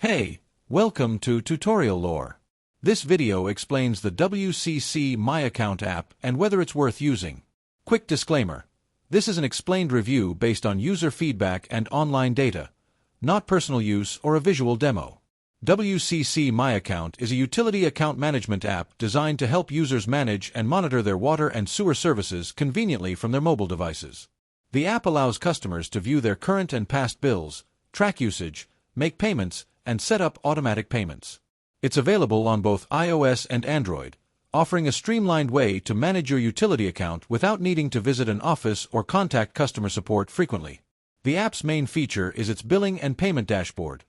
Hey, welcome to Tutorial Lore. This video explains the WCC MyAccount app and whether it's worth using. Quick disclaimer. This is an explained review based on user feedback and online data, not personal use or a visual demo. WCC MyAccount is a utility account management app designed to help users manage and monitor their water and sewer services conveniently from their mobile devices. The app allows customers to view their current and past bills, track usage, make payments, and set up automatic payments. It's available on both iOS and Android, offering a streamlined way to manage your utility account without needing to visit an office or contact customer support frequently. The app's main feature is its billing and payment dashboard.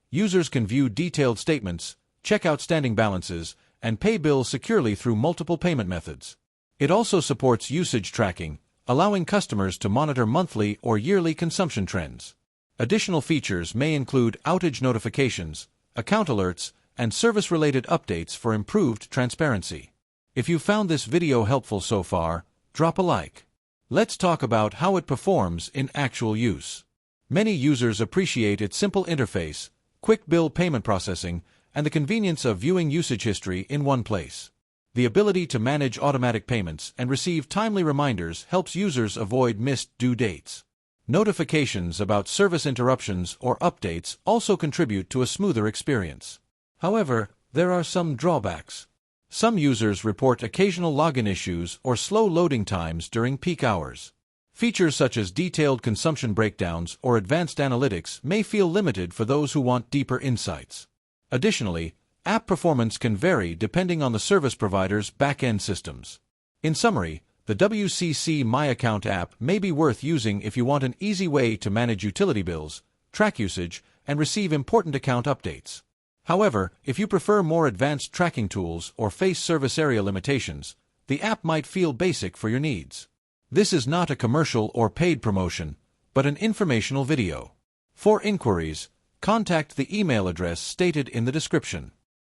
Users can view detailed statements, check outstanding balances, and pay bills securely through multiple payment methods. It also supports usage tracking, allowing customers to monitor monthly or yearly consumption trends. Additional features may include outage notifications, account alerts, and service-related updates for improved transparency. If you found this video helpful so far, drop a like. Let's talk about how it performs in actual use. Many users appreciate its simple interface, quick bill payment processing, and the convenience of viewing usage history in one place. The ability to manage automatic payments and receive timely reminders helps users avoid missed due dates. Notifications about service interruptions or updates also contribute to a smoother experience. However, there are some drawbacks. Some users report occasional login issues or slow loading times during peak hours. Features such as detailed consumption breakdowns or advanced analytics may feel limited for those who want deeper insights. Additionally, app performance can vary depending on the service provider's backend systems. In summary, the WCC MyAccount app may be worth using if you want an easy way to manage utility bills, track usage, and receive important account updates. However, if you prefer more advanced tracking tools or face service area limitations, the app might feel basic for your needs. This is not a commercial or paid promotion, but an informational video. For inquiries, contact the email address stated in the description.